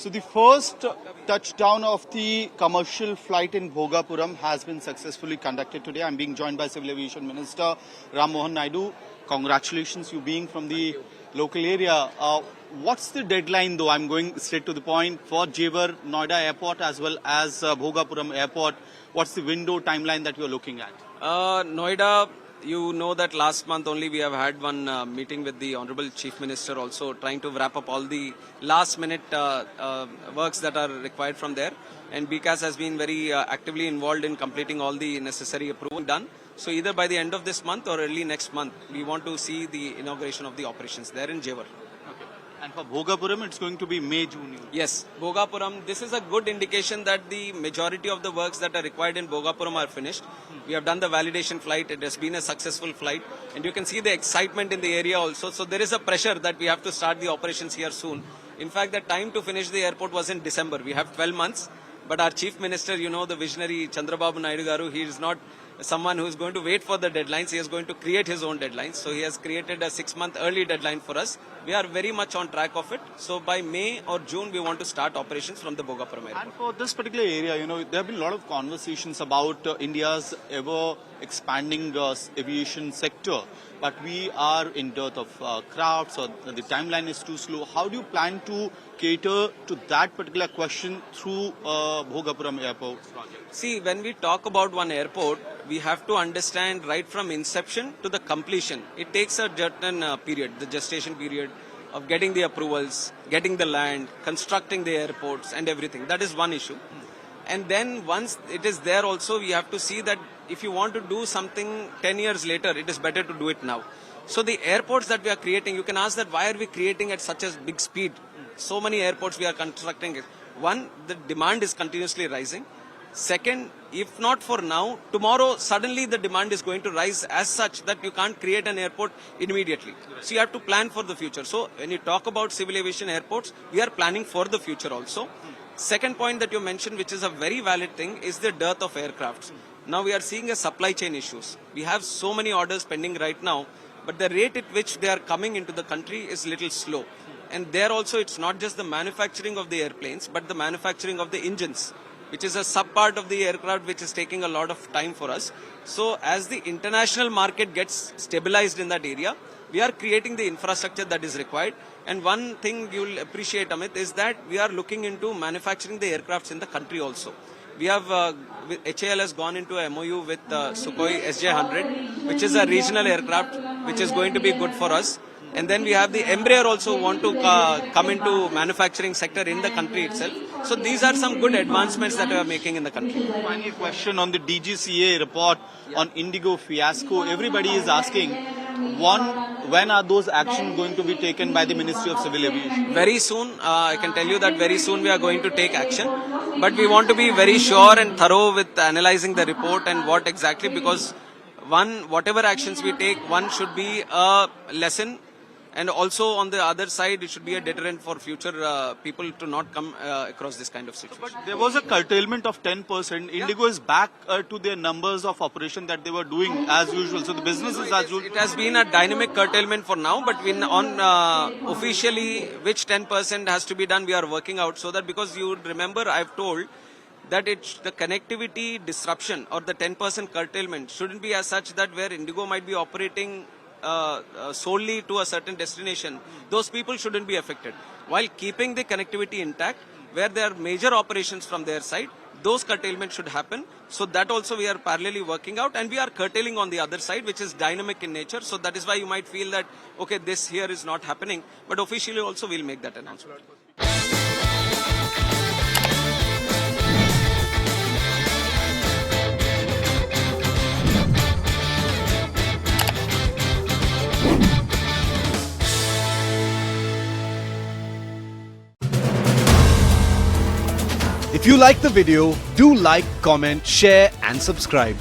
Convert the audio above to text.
So the first touchdown of the commercial flight in Bhogapuram has been successfully conducted today. I'm being joined by Civil Aviation Minister Mohan Naidu. Congratulations, you being from the local area. What's the deadline though? I'm going straight to the point for Jewar, Noida airport as well as Bhogapuram airport. What's the window timeline that you're looking at? Noida, you know that last month only we have had one meeting with the Honorable Chief Minister also trying to wrap up all the last minute works that are required from there. And BCAS has been very actively involved in completing all the necessary approval done. So either by the end of this month or early next month, we want to see the inauguration of the operations there in Jewar. And for Bhogapuram, it's going to be May, June. Yes, Bhogapuram, this is a good indication that the majority of the works that are required in Bhogapuram are finished. We have done the validation flight. It has been a successful flight. And you can see the excitement in the area also. So there is a pressure that we have to start the operations here soon. In fact, the time to finish the airport was in December. We have 12 months. But our Chief Minister, you know, the visionary Chandrababu Naidu garu, he is not someone who is going to wait for the deadlines. He is going to create his own deadlines. So he has created a 6-month early deadline for us. We are very much on track of it. So by May or June, we want to start operations from the Bhogapuram airport. And for this particular area, you know, there have been a lot of conversations about India's ever expanding aviation sector. But we are in dearth of crafts, or the timeline is too slow. How do you plan to cater to that particular question through Bhogapuram airport project? See, when we talk about one airport, we have to understand right from inception to the completion. It takes a certain period, the gestation period of getting the approvals, getting the land, constructing the airports and everything. That is one issue. And then once it is there also, we have to see that if you want to do something 10 years later, it is better to do it now. So the airports that we are creating, you can ask that why are we creating at such a big speed? So many airports we are constructing. One, the demand is continuously rising. Second, if not for now, tomorrow suddenly the demand is going to rise as such that you can't create an airport immediately. So you have to plan for the future. So when you talk about civil aviation airports, we are planning for the future also. Second point that you mentioned, which is a very valid thing, is the dearth of aircrafts. Now we are seeing a supply chain issues. We have so many orders pending right now, but the rate at which they are coming into the country is little slow. And there also it's not just the manufacturing of the airplanes, but the manufacturing of the engines, which is a sub-part of the aircraft which is taking a lot of time for us. So as the international market gets stabilized in that area, we are creating the infrastructure that is required. And one thing you will appreciate, Amit, is that we are looking into manufacturing the aircrafts in the country also. We have, HAL has gone into a MOU with Sukhoi SJ100, which is a regional aircraft, which is going to be good for us. And then we have the Embraer also want to come into manufacturing sector in the country itself. So these are some good advancements that we are making in the country. Final question on the DGCA report on IndiGo fiasco. Everybody is asking, when are those actions going to be taken by the Ministry of Civil Aviation? Very soon. I can tell you that very soon we are going to take action. But we want to be very sure and thorough with analyzing the report and what exactly, because whatever actions we take, one should be a lesson. And also on the other side, it should be a deterrent for future people to not come across this kind of situation. But there was a curtailment of 10%. IndiGo is back to their numbers of operation that they were doing as usual. So the business is as usual. It has been a dynamic curtailment for now, but officially which 10% has to be done, we are working out. So that, because you remember, I've told that the connectivity disruption or the 10% curtailment shouldn't be as such that where IndiGo might be operating solely to a certain destination, those people shouldn't be affected. While keeping the connectivity intact, where there are major operations from their side, those curtailments should happen. So that also we are parallelly working out, and we are curtailing on the other side, which is dynamic in nature. So that is why you might feel that, okay, this here is not happening, but officially also we'll make that announcement. If you like the video, do like, comment, share and subscribe.